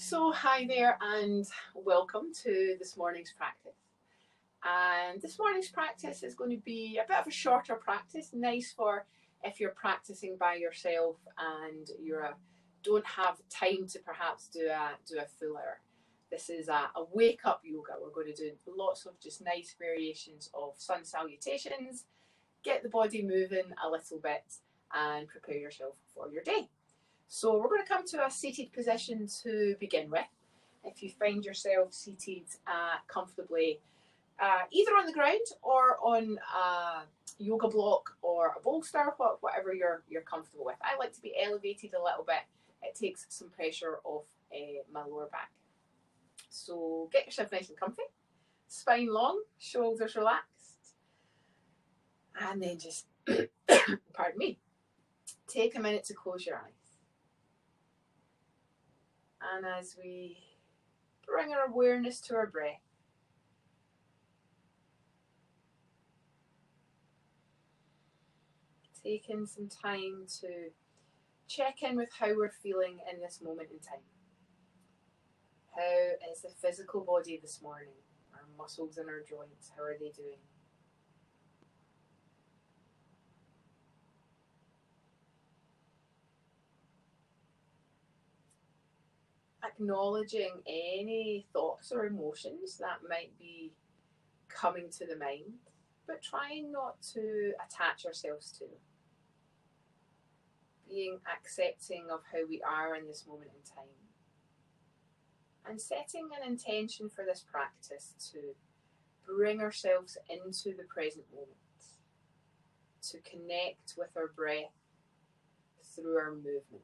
So hi there and welcome to this morning's practice. And this morning's practice is going to be a bit of a shorter practice, nice for if you're practicing by yourself and don't have time to perhaps do a full hour. This is a wake up yoga. We're going to do lots of just nice variations of sun salutations, get the body moving a little bit and prepare yourself for your day. So we're going to come to a seated position to begin with. If you find yourself seated comfortably, either on the ground or on a yoga block or a bolster, whatever you're comfortable with. I like to be elevated a little bit. It takes some pressure off my lower back. So get yourself nice and comfy, spine long, shoulders relaxed, and then just, pardon me, take a minute to close your eyes. And as we bring our awareness to our breath, taking some time to check in with how we're feeling in this moment in time. How is the physical body this morning? Our muscles and our joints, how are they doing? Acknowledging any thoughts or emotions that might be coming to the mind, but trying not to attach ourselves to them. Being accepting of how we are in this moment in time. And setting an intention for this practice to bring ourselves into the present moment. To connect with our breath through our movement.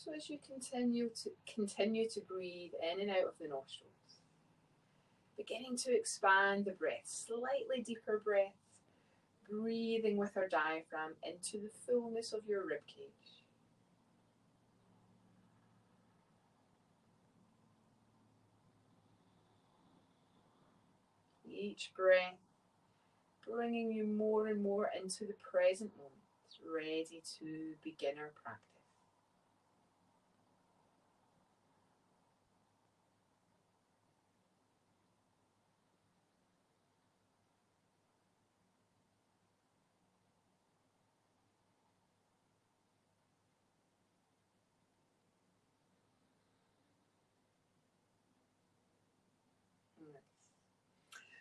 So as you continue to breathe in and out of the nostrils, beginning to expand the breath, slightly deeper breath, breathing with our diaphragm into the fullness of your ribcage. Each breath bringing you more and more into the present moment, ready to begin our practice.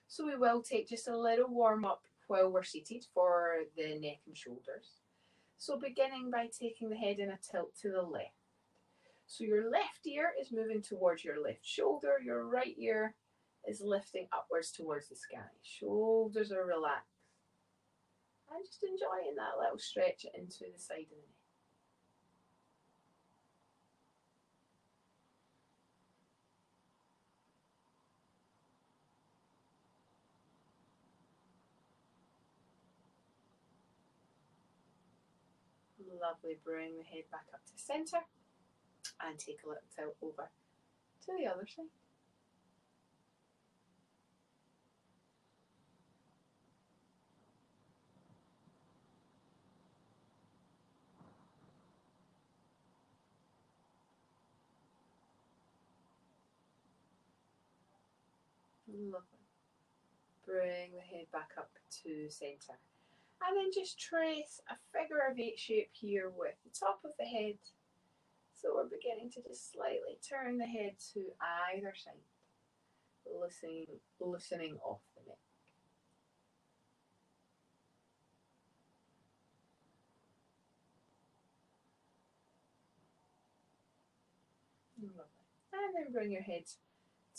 So we will take just a little warm up while we're seated for the neck and shoulders. So beginning by taking the head in a tilt to the left. So your left ear is moving towards your left shoulder, your right ear is lifting upwards towards the sky. Shoulders are relaxed. And just enjoying that little stretch into the side of the neck. Lovely, bring the head back up to centre and take a little tilt over to the other side. Lovely. Bring the head back up to centre. And then just trace a figure of 8 shape here with the top of the head. So we're beginning to just slightly turn the head to either side, loosening off the neck. Lovely. And then bring your head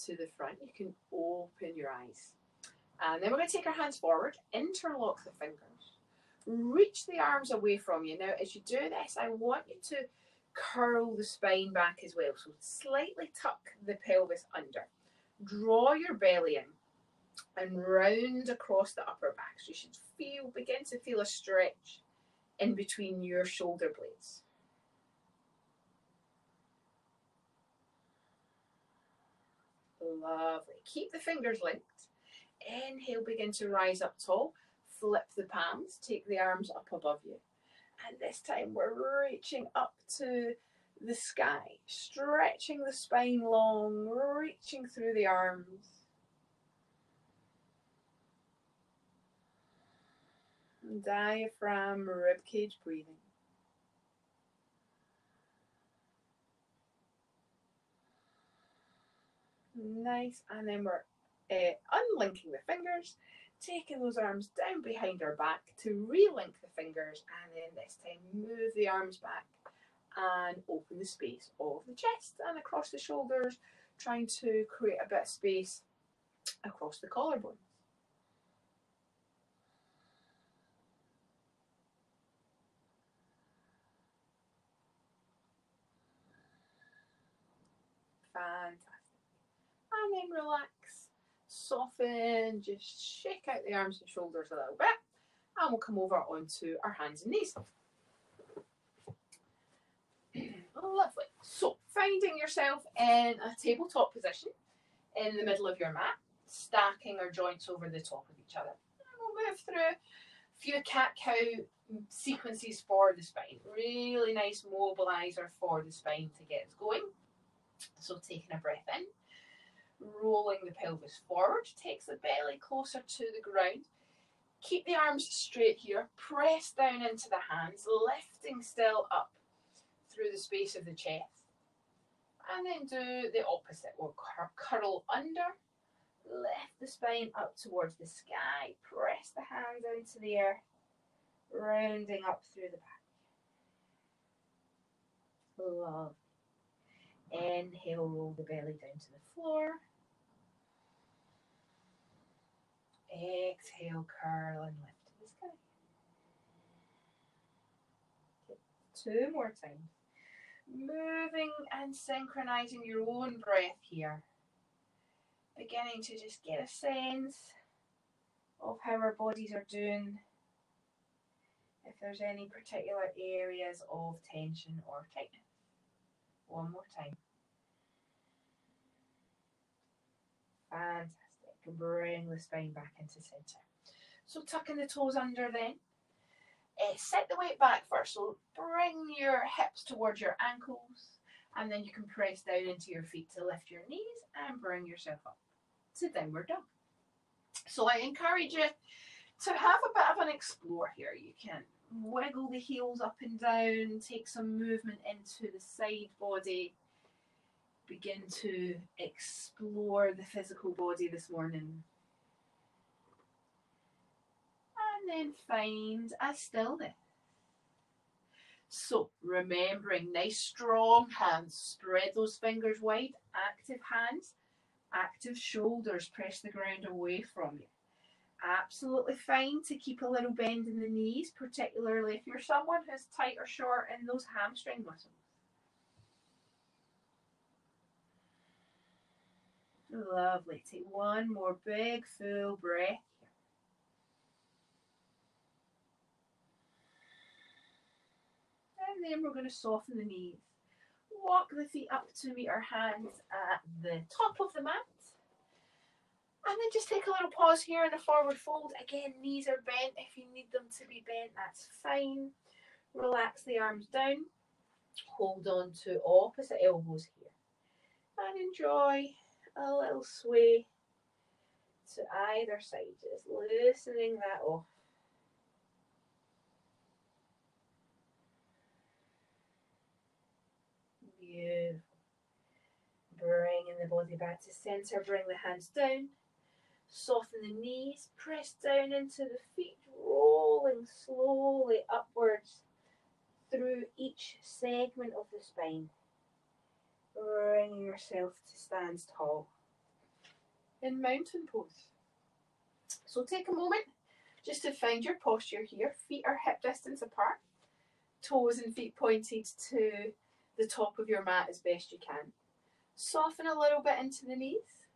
to the front. You can open your eyes. And then we're going to take our hands forward, interlock the fingers, reach the arms away from you. Now, as you do this, I want you to curl the spine back as well. So slightly tuck the pelvis under. Draw your belly in and round across the upper back. So you should begin to feel a stretch in between your shoulder blades. Lovely. Keep the fingers linked. Inhale, begin to rise up tall. Flip the palms, take the arms up above you. And this time we're reaching up to the sky, stretching the spine long, reaching through the arms. Diaphragm, ribcage breathing. Nice. And then we're unlinking the fingers, taking those arms down behind our back to relink the fingers, and then this time move the arms back and open the space of the chest and across the shoulders, trying to create a bit of space across the collarbone. Fantastic. And then relax, soften, just shake out the arms and shoulders a little bit, and we'll come over onto our hands and knees. Lovely. So finding yourself in a tabletop position in the middle of your mat, stacking our joints over the top of each other. And we'll move through a few cat-cow sequences for the spine. Really nice mobilizer for the spine to get us going. So taking a breath in, rolling the pelvis forward, takes the belly closer to the ground. Keep the arms straight here, press down into the hands, lifting still up through the space of the chest. And then do the opposite. We'll curl under, lift the spine up towards the sky, press the hands into the air, rounding up through the back. Love. Inhale, roll the belly down to the floor. Exhale, curl and lift to the sky. Okay. 2 more times. Moving and synchronizing your own breath here. Beginning to just get a sense of how our bodies are doing. If there's any particular areas of tension or tightness. 1 more time. Fantastic. Bring the spine back into center. So tucking the toes under then. Set the weight back first. So bring your hips towards your ankles, and then you can press down into your feet to lift your knees and bring yourself up to downward dog. So I encourage you to have a bit of an explore here. You can wiggle the heels up and down, take some movement into the side body, begin to explore the physical body this morning. And then find a stillness. So remembering, nice strong hands, spread those fingers wide, active hands, active shoulders, press the ground away from you. Absolutely fine to keep a little bend in the knees, particularly if you're someone who's tight or short in those hamstring muscles. Lovely. Take 1 more big full breath. And then we're going to soften the knees. Walk the feet up to meet our hands at the top of the mat. And then just take a little pause here in a forward fold. Again, knees are bent. If you need them to be bent, that's fine. Relax the arms down. Hold on to opposite elbows here. And enjoy a little sway to either side, just loosening that off. Beautiful. Bringing the body back to center, bring the hands down, soften the knees, press down into the feet, rolling slowly upwards through each segment of the spine. Bringing yourself to stand tall in mountain pose. So take a moment just to find your posture here. Feet are hip distance apart, toes and feet pointed to the top of your mat as best you can. Soften a little bit into the knees.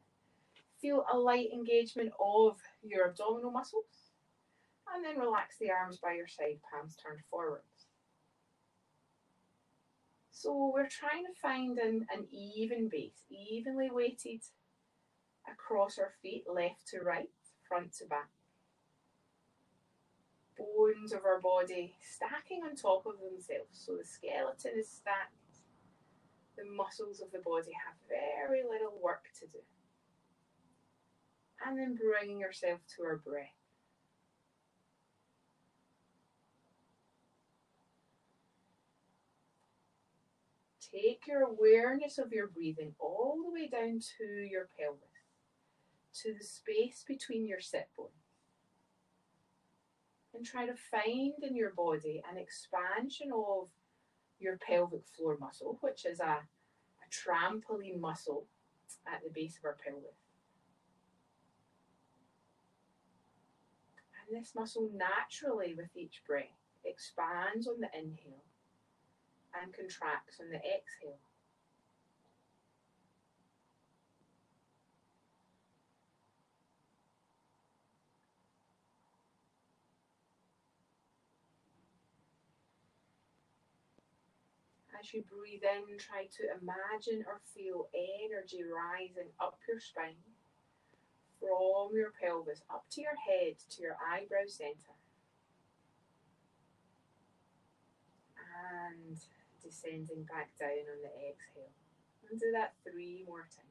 Feel a light engagement of your abdominal muscles. And then relax the arms by your side, palms turned forwards. So we're trying to find an even base, evenly weighted across our feet, left to right, front to back. Bones of our body stacking on top of themselves. So the skeleton is stacked. The muscles of the body have very little work to do. And then bringing yourself to our breath. Take your awareness of your breathing all the way down to your pelvis, to the space between your sit bones. And try to find in your body an expansion of your pelvic floor muscle, which is a trampoline muscle at the base of our pelvis. And this muscle naturally, with each breath, expands on the inhale and contracts on the exhale. As you breathe in, try to imagine or feel energy rising up your spine, from your pelvis up to your head, to your eyebrow center, and descending back down on the exhale. And do that 3 more times.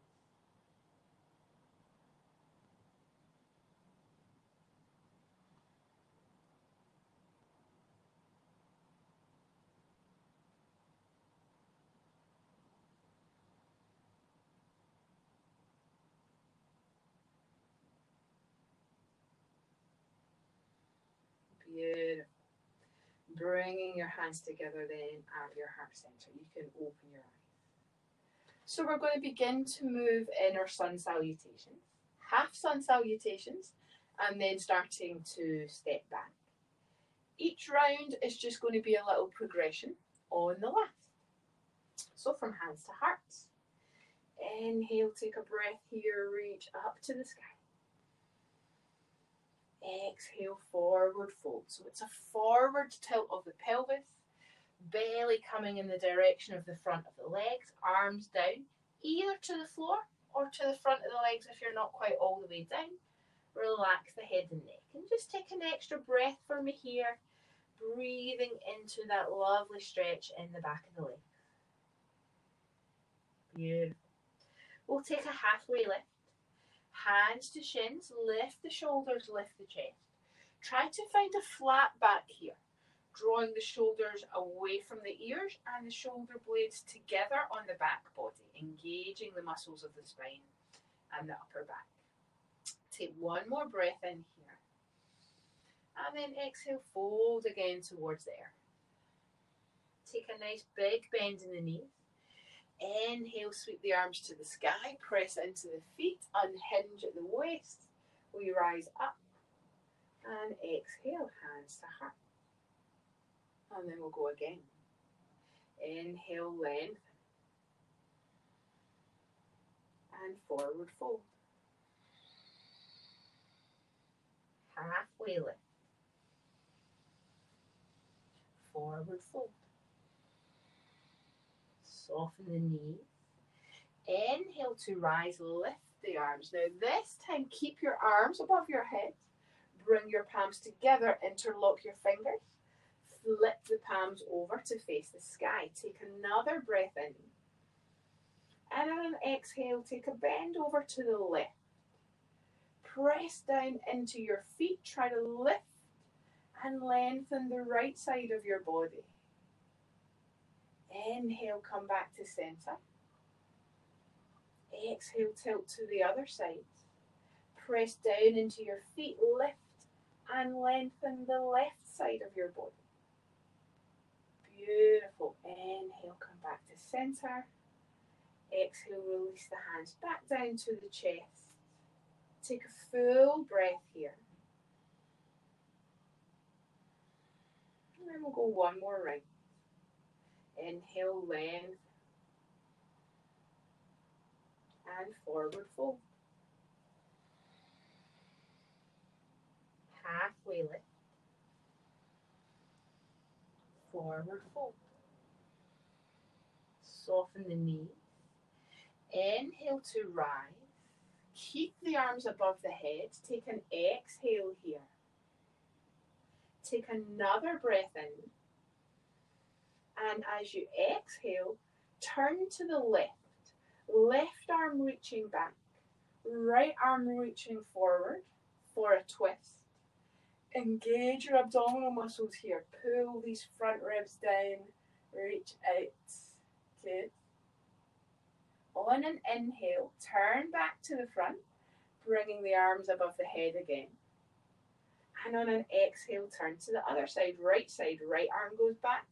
Beautiful. Bringing your hands together then at your heart center. You can open your eyes. So we're going to begin to move in our sun salutations. Half sun salutations, and then starting to step back. Each round is just going to be a little progression on the left. So from hands to hearts. Inhale, take a breath here, reach up to the sky. Exhale, forward fold. So it's a forward tilt of the pelvis, belly coming in the direction of the front of the legs, arms down, either to the floor or to the front of the legs if you're not quite all the way down. Relax the head and neck. And just take an extra breath for me here, breathing into that lovely stretch in the back of the legs. Beautiful. We'll take a halfway lift. Hands to shins, lift the shoulders, lift the chest. Try to find a flat back here, drawing the shoulders away from the ears and the shoulder blades together on the back body, engaging the muscles of the spine and the upper back. Take 1 more breath in here. And then exhale, fold again towards the earth. Take a nice big bend in the knees. Inhale, sweep the arms to the sky, press into the feet, unhinge at the waist. We rise up and exhale, hands to heart. And then we'll go again. Inhale, lengthen. And forward fold. Halfway lift. Forward fold. Soften the knees. Inhale to rise, lift the arms. Now this time, keep your arms above your head. Bring your palms together, interlock your fingers. Flip the palms over to face the sky. Take another breath in. And on an exhale, take a bend over to the left. Press down into your feet. Try to lift and lengthen the right side of your body. Inhale, come back to center. Exhale, tilt to the other side. Press down into your feet, lift and lengthen the left side of your body. Beautiful. Inhale, come back to center. Exhale, release the hands back down to the chest. Take a full breath here. And then we'll go 1 more round. Inhale, length. And forward fold. Halfway lift. forward fold. Soften the knees. Inhale to rise. Keep the arms above the head. Take an exhale here. Take another breath in. And as you exhale, turn to the left. Left arm reaching back. Right arm reaching forward for a twist. Engage your abdominal muscles here. Pull these front ribs down. Reach out. Good. On an inhale, turn back to the front, bringing the arms above the head again. And on an exhale, turn to the other side. Right arm goes back.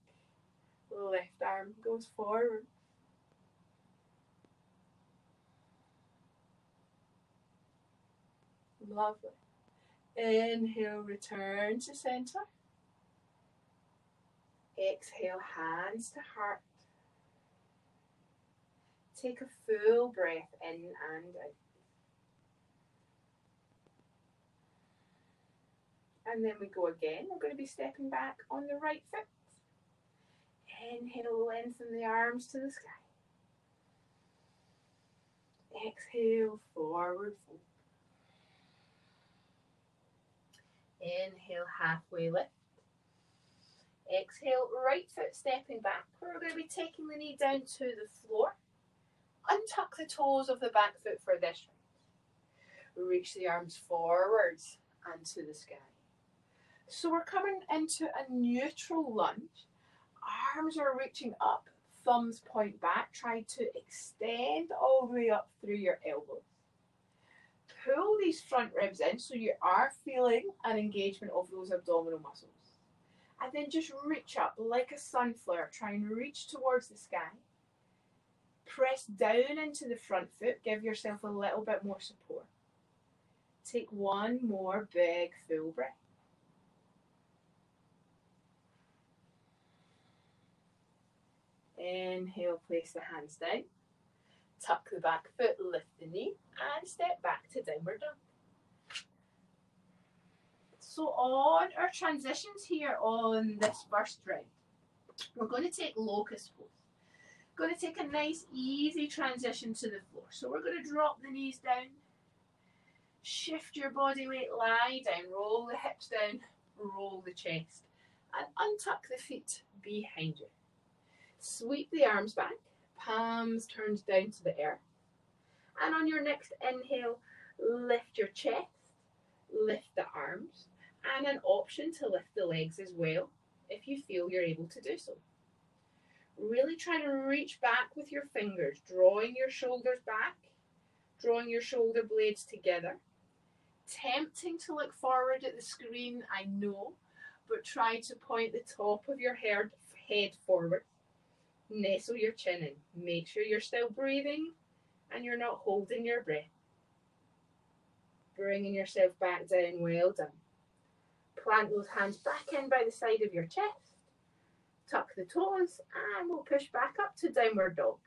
Left arm goes forward. Lovely. Inhale, return to center. Exhale, hands to heart. Take a full breath in and out. And then we go again. We're going to be stepping back on the right foot. Inhale, lengthen the arms to the sky. Exhale, forward fold. Inhale, halfway lift. Exhale, right foot stepping back. We're going to be taking the knee down to the floor. Untuck the toes of the back foot for this round. Reach the arms forwards and to the sky. So we're coming into a neutral lunge. Arms are reaching up, thumbs point back. Try to extend all the way up through your elbows. Pull these front ribs in so you are feeling an engagement of those abdominal muscles. And then just reach up like a sunflower. Try and reach towards the sky. Press down into the front foot. Give yourself a little bit more support. Take one more big full breath. Inhale, place the hands down. Tuck the back foot, lift the knee, and step back to downward dog. So on our transitions here on this first round, we're going to take locust pose. Going to take a nice easy transition to the floor. So we're going to drop the knees down, shift your body weight, lie down, roll the hips down, roll the chest, and untuck the feet behind you. Sweep the arms back, palms turned down to the earth. And on your next inhale, lift your chest, lift the arms, and an option to lift the legs as well if you feel you're able to do so. Really try to reach back with your fingers, drawing your shoulders back, drawing your shoulder blades together. Tempting to look forward at the screen, I know, but try to point the top of your head forward. Nestle your chin in. Make sure you're still breathing and you're not holding your breath. Bringing yourself back down, well done. Plant those hands back in by the side of your chest. Tuck the toes and we'll push back up to downward dog.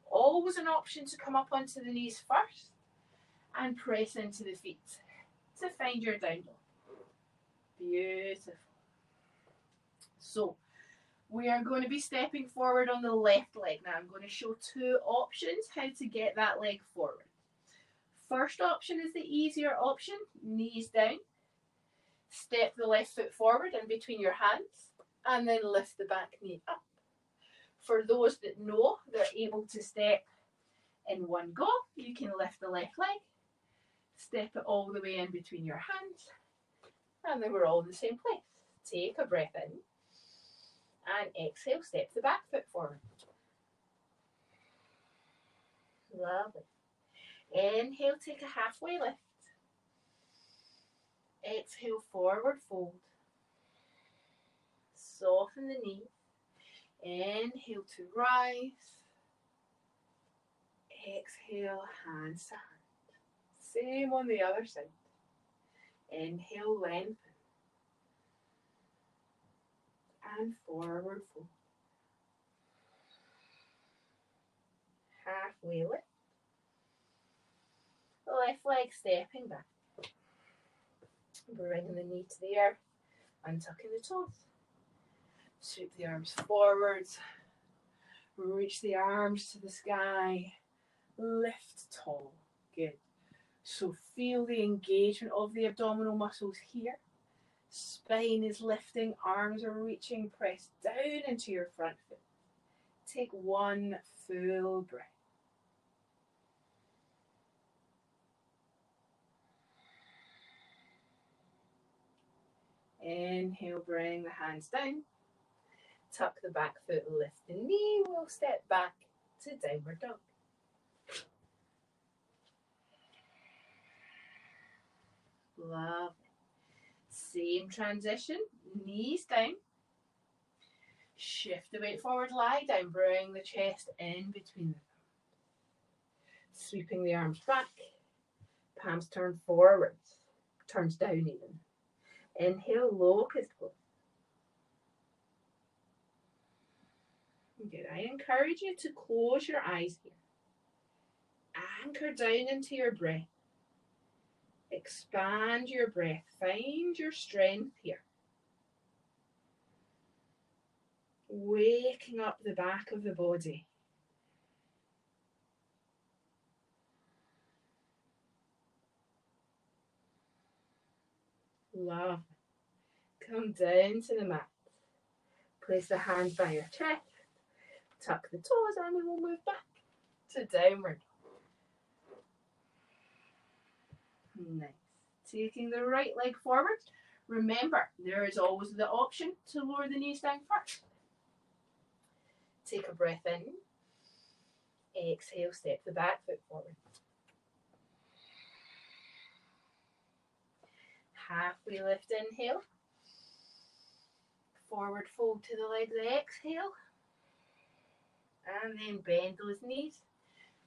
Always an option to come up onto the knees first and press into the feet to find your down dog. Beautiful. So we are going to be stepping forward on the left leg. Now I'm going to show two options how to get that leg forward. First option is the easier option, knees down. Step the left foot forward in between your hands and then lift the back knee up. For those that know they're able to step in one go, you can lift the left leg, step it all the way in between your hands, and then we're all in the same place. Take a breath in and exhale, step the back foot forward. Lovely. Inhale, take a halfway lift. Exhale, forward fold. Soften the knee. Inhale to rise. Exhale, hands to heart. Same on the other side. Inhale, lengthen. And forward fold. Halfway lift. Left leg stepping back. Bringing the knee to the earth. Untucking the toes. Sweep the arms forwards. Reach the arms to the sky. Lift tall. Good. So feel the engagement of the abdominal muscles here. Spine is lifting, arms are reaching, press down into your front foot. Take one full breath. Inhale, bring the hands down. Tuck the back foot, lift the knee. We'll step back to downward dog. Lovely. Same transition, knees down. Shift the weight forward, lie down, bring the chest in between the thumbs. Sweeping the arms back, palms turn forwards, turns down even. Inhale, locust pose. Good. I encourage you to close your eyes here. Anchor down into your breath. Expand your breath. Find your strength here. Waking up the back of the body. Love. Come down to the mat. Place the hands by your chest. Tuck the toes and we will move back to downward. Nice. Taking the right leg forward. Remember, there is always the option to lower the knees down first. Take a breath in. Exhale, step the back foot forward. Halfway lift, inhale. Forward fold to the legs, exhale. And then bend those knees.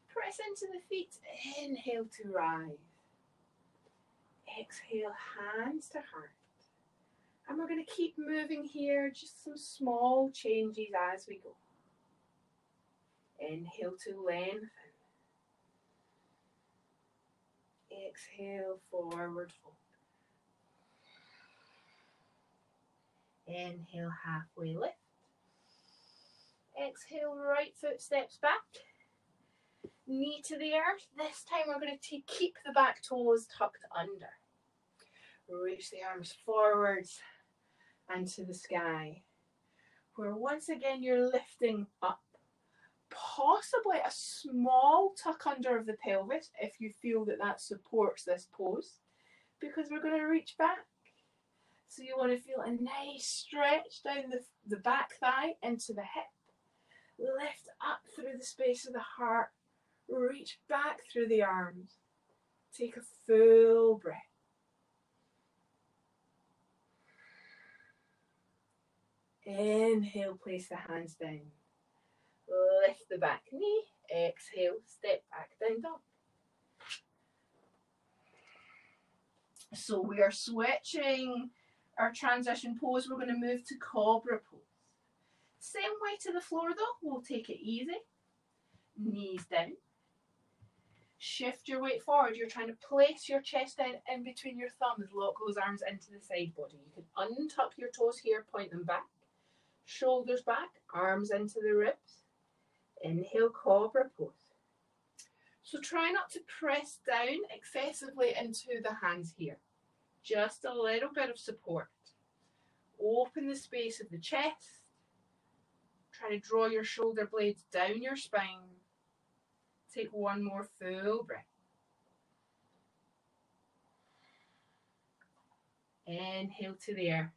Press into the feet. Inhale to rise. Exhale, hands to heart. And we're going to keep moving here, just some small changes as we go. Inhale to lengthen. Exhale, forward fold. Inhale, halfway lift. Exhale, right foot steps back. Knee to the earth. This time we're going to keep the back toes tucked under. Reach the arms forwards and to the sky. Where once again you're lifting up. Possibly a small tuck under of the pelvis if you feel that that supports this pose. Because we're going to reach back. So you want to feel a nice stretch down the back thigh into the hip. Lift up through the space of the heart. Reach back through the arms. Take a full breath. Inhale, place the hands down. Lift the back knee. Exhale, step back down dog. So we are switching our transition pose. We're going to move to cobra pose. Same way to the floor though. We'll take it easy. Knees down. Shift your weight forward. You're trying to place your chest down in between your thumbs. Lock those arms into the side body. You can untuck your toes here, point them back. Shoulders back, arms into the ribs. Inhale, cobra pose. So try not to press down excessively into the hands here. Just a little bit of support. Open the space of the chest. Try to draw your shoulder blades down your spine. Take one more full breath. Inhale to the earth.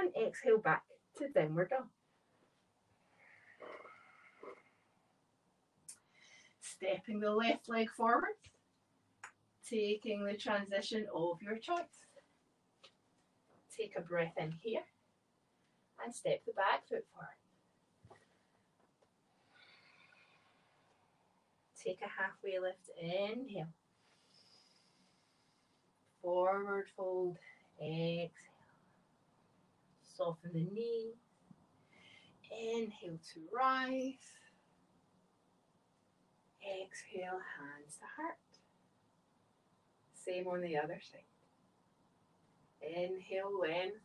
And exhale back to downward dog. Stepping the left leg forward. Taking the transition of your choice. Take a breath in here. And step the back foot forward. Take a halfway lift, inhale. Forward fold, exhale. Soften the knee. Inhale to rise. Exhale, hands to heart. Same on the other side. Inhale, lengthen.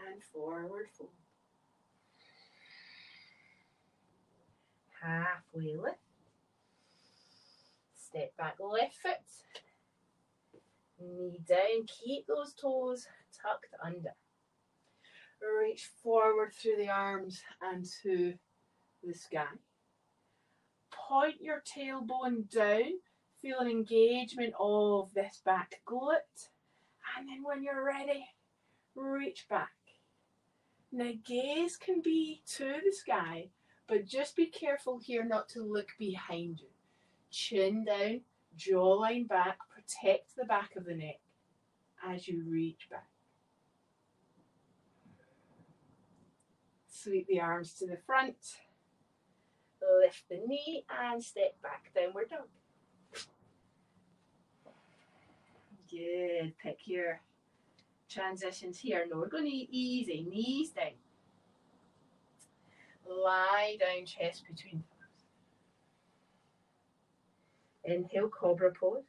and forward fold. Halfway lift. Step back, left foot. Knee down, keep those toes tucked under. Reach forward through the arms and to the sky. Point your tailbone down, feel an engagement of this back glute. And then when you're ready, reach back. Now gaze can be to the sky, but just be careful here not to look behind you. Chin down, jawline back, protect the back of the neck as you reach back. Sweep the arms to the front, lift the knee and step back, downward dog. Good, pick your transitions here. No, we're going to easy, knees down. Lie down, chest between thumbs. Inhale, cobra pose.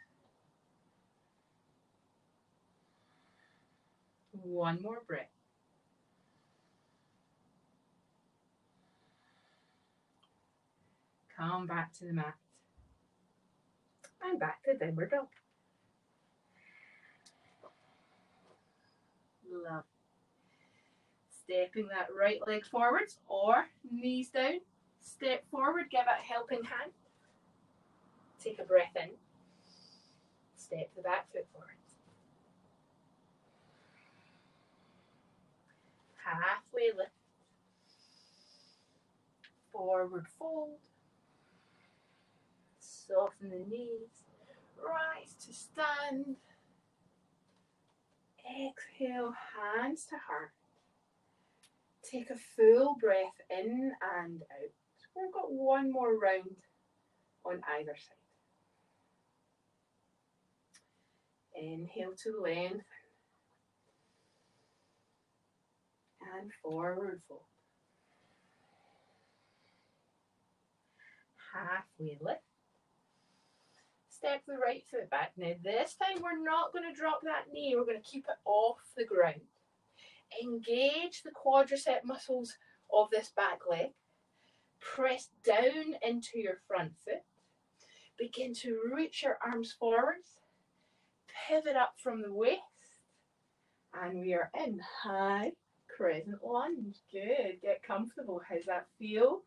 One more breath. Come back to the mat. And back to downward dog. Love. Stepping that right leg forwards or knees down. Step forward, give it a helping hand. Take a breath in. Step the back foot forwards. Halfway lift. Forward fold. Soften the knees. Rise to stand. Exhale, hands to heart. Take a full breath in and out. We've got one more round on either side. Inhale to lengthen. And forward fold. Halfway lift. Step the right foot back. Now this time we're not going to drop that knee. We're going to keep it off the ground. Engage the quadricep muscles of this back leg. Press down into your front foot. Begin to reach your arms forwards. Pivot up from the waist. And we are in high crescent lunge. Good. Get comfortable. How's that feel?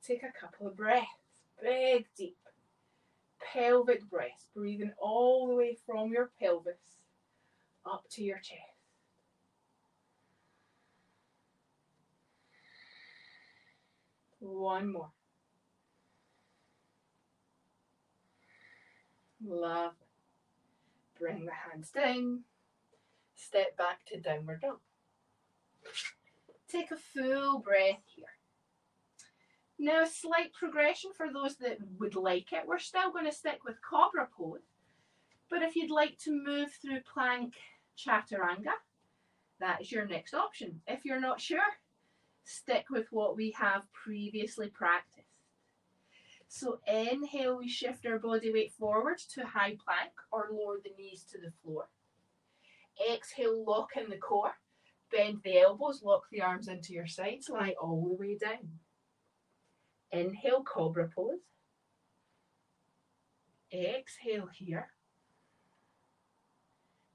Take a couple of breaths. Big, deep pelvic breaths. Breathing all the way from your pelvis up to your chest. One more. Love. Bring the hands down. Step back to downward dog. Take a full breath here. Now a slight progression for those that would like it. We're still going to stick with cobra pose. But if you'd like to move through plank chaturanga, that is your next option. If you're not sure, stick with what we have previously practiced. So inhale, we shift our body weight forward to high plank or lower the knees to the floor. Exhale, lock in the core. Bend the elbows, lock the arms into your sides, lie all the way down. Inhale, cobra pose. Exhale here.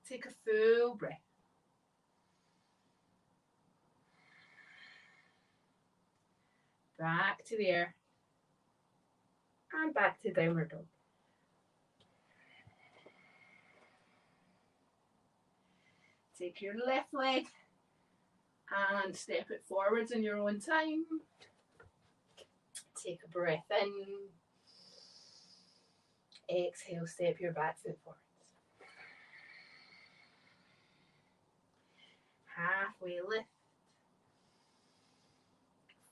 Take a full breath. Back to the air. And back to downward dog. Take your left leg and step it forwards in your own time. Take a breath in. Exhale, step your back foot forwards. Halfway lift.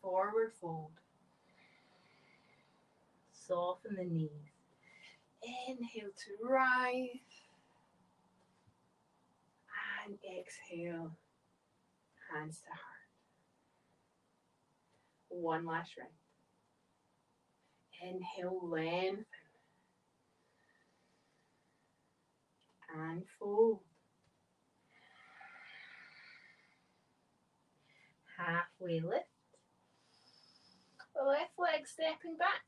Forward fold. Soften the knees. Inhale to rise. And exhale, hands to heart. One last round. Inhale, lengthen. And fold. halfway lift. Left leg stepping back.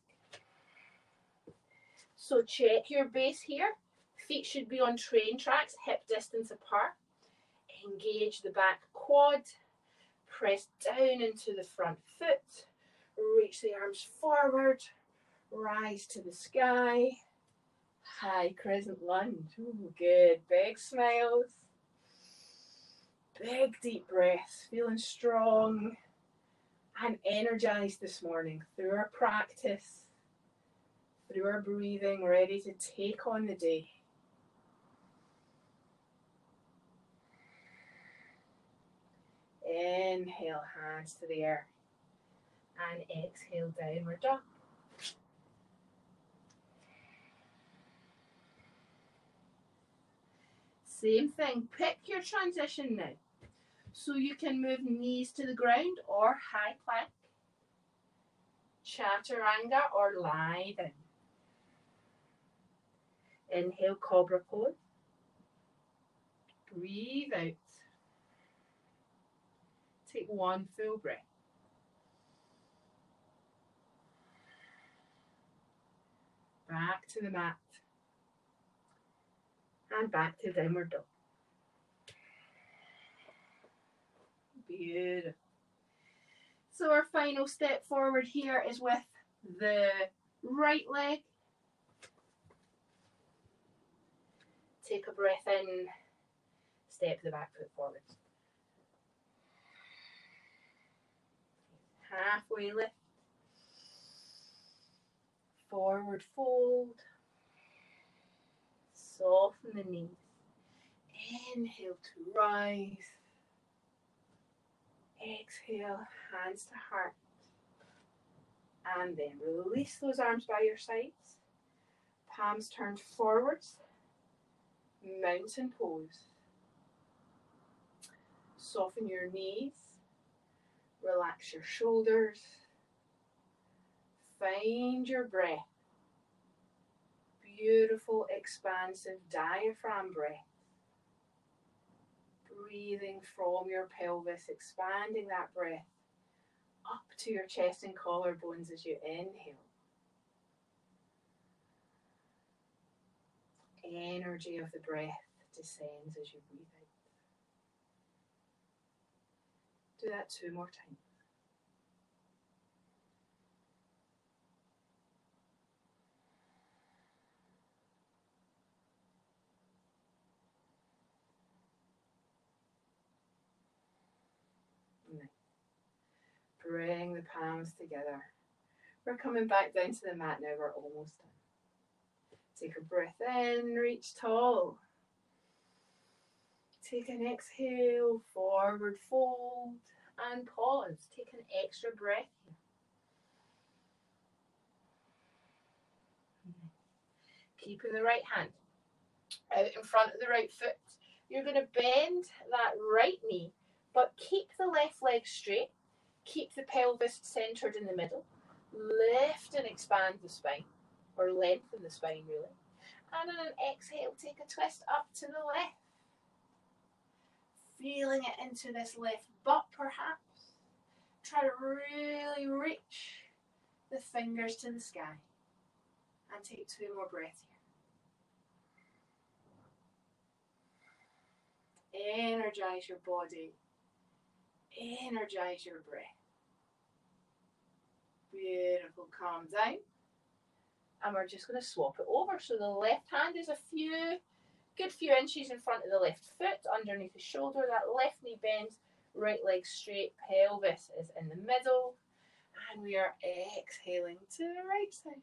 So check your base here. Feet should be on train tracks, hip distance apart. Engage the back quad. Press down into the front foot. Reach the arms forward. Rise to the sky. High crescent lunge. Ooh, good. Big smiles. Big deep breaths. Feeling strong and energized this morning through our practice, through our breathing, ready to take on the day. Inhale, hands to the earth. And exhale, downward dog. Same thing, pick your transition now. So you can move knees to the ground or high plank, chaturanga or lie down. Inhale, cobra pose. Breathe out. Take one full breath. Back to the mat. And back to downward dog. Beautiful. So our final step forward here is with the right leg. Take a breath in, step the back foot forward. Halfway lift. Forward fold. Soften the knees. Inhale to rise. Exhale, hands to heart. And then release those arms by your sides. Palms turned forwards. Mountain pose. Soften your knees. Relax your shoulders. Find your breath. Beautiful, expansive diaphragm breath. Breathing from your pelvis, expanding that breath up to your chest and collarbones as you inhale. Energy of the breath descends as you breathe out. Do that 2 more times. Bring the palms together. We're coming back down to the mat now. We're almost done. Take a breath in, reach tall. Take an exhale, forward fold, and pause. Take an extra breath here. Keeping the right hand out in front of the right foot. You're going to bend that right knee, but keep the left leg straight. Keep the pelvis centered in the middle. Lift and expand the spine, or lengthen the spine really. And on an exhale, take a twist up to the left. Feeling it into this left butt perhaps. Try to really reach the fingers to the sky. And take 2 more breaths here. Energize your body. Energize your breath. Beautiful, calm down. And we're just going to swap it over. So the left hand is a good few inches in front of the left foot, underneath the shoulder. That left knee bends, right leg straight, pelvis is in the middle. And we are exhaling to the right side.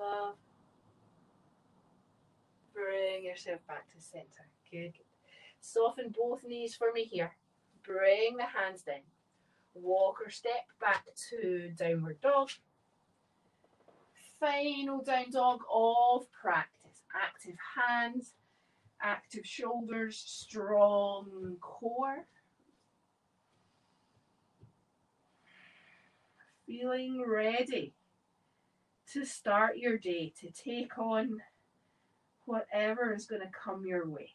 Love. Bring yourself back to center. Good. Soften both knees for me here. Bring the hands down. Walk or step back to downward dog. Final down dog of practice. Active hands, active shoulders, strong core. Feeling ready to start your day, to take on whatever is going to come your way.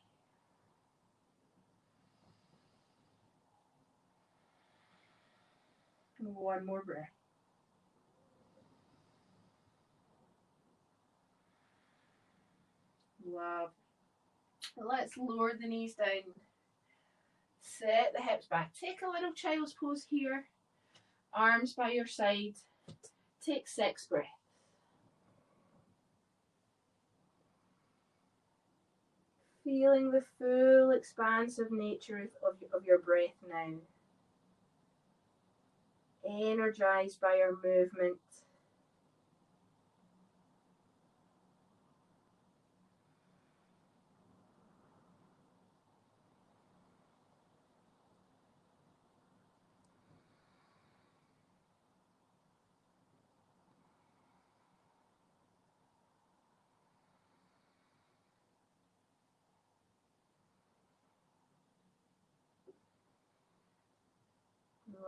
One more breath. Love. Let's lower the knees down. Set the hips back. Take a little child's pose here. Arms by your side. Take 6 breaths. Feeling the full expansive nature of your breath now. Energized by your movement.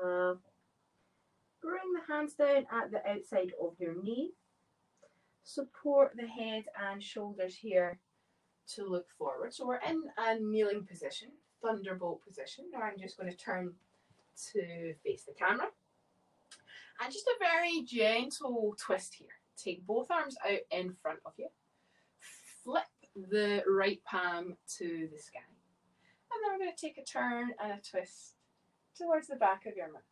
Love. Bring the hands down at the outside of your knee. Support the head and shoulders here to look forward. So we're in a kneeling position, thunderbolt position. Now I'm just going to turn to face the camera. And just a very gentle twist here. Take both arms out in front of you. Flip the right palm to the sky. And then we're going to take a turn and a twist towards the back of your mat.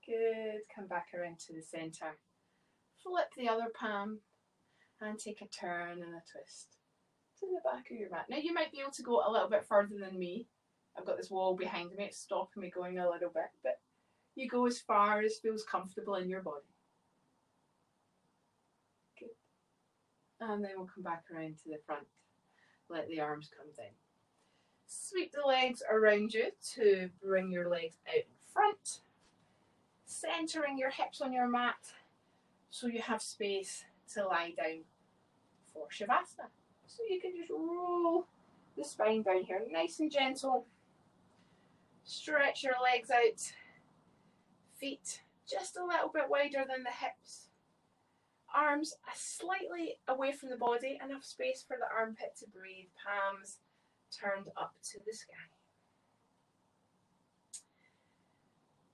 Good. Come back around to the center. Flip the other palm and take a turn and a twist to the back of your mat. Now you might be able to go a little bit further than me. I've got this wall behind me, it's stopping me going a little bit, but you go as far as feels comfortable in your body. Good. And then we'll come back around to the front. Let the arms come down. Sweep the legs around you to bring your legs out in front. Centering your hips on your mat so you have space to lie down for Shavasana. So you can just roll the spine down here, nice and gentle. Stretch your legs out. Feet just a little bit wider than the hips. Arms slightly away from the body, enough space for the armpit to breathe. Palms turned up to the sky.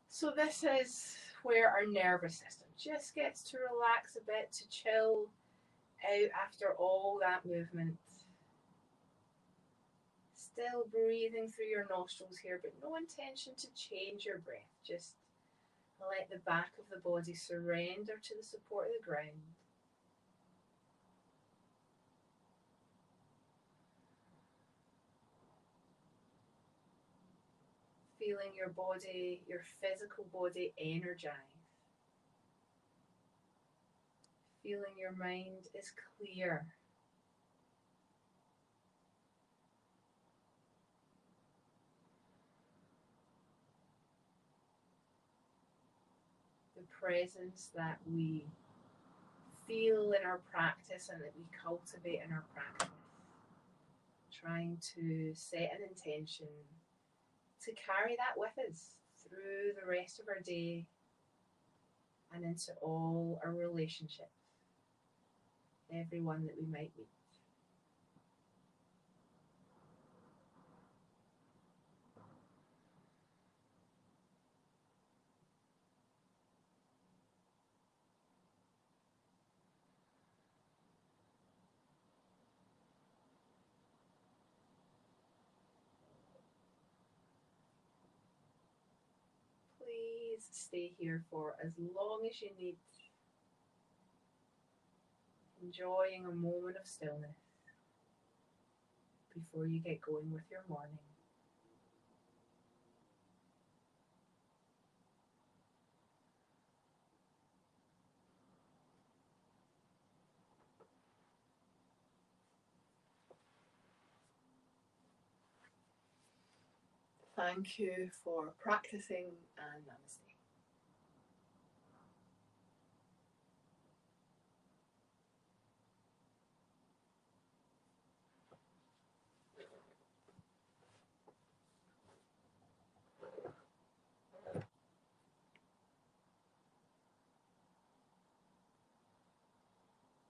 So this is where our nervous system just gets to relax a bit, to chill out after all that movement. Still breathing through your nostrils here, but no intention to change your breath. Just let the back of the body surrender to the support of the ground. Feeling your body, your physical body energize. Feeling your mind is clear. The presence that we feel in our practice and that we cultivate in our practice. Trying to set an intention to carry that with us through the rest of our day and into all our relationships, everyone that we might meet. Please stay here for as long as you need, enjoying a moment of stillness before you get going with your morning. Thank you for practicing, and namaste.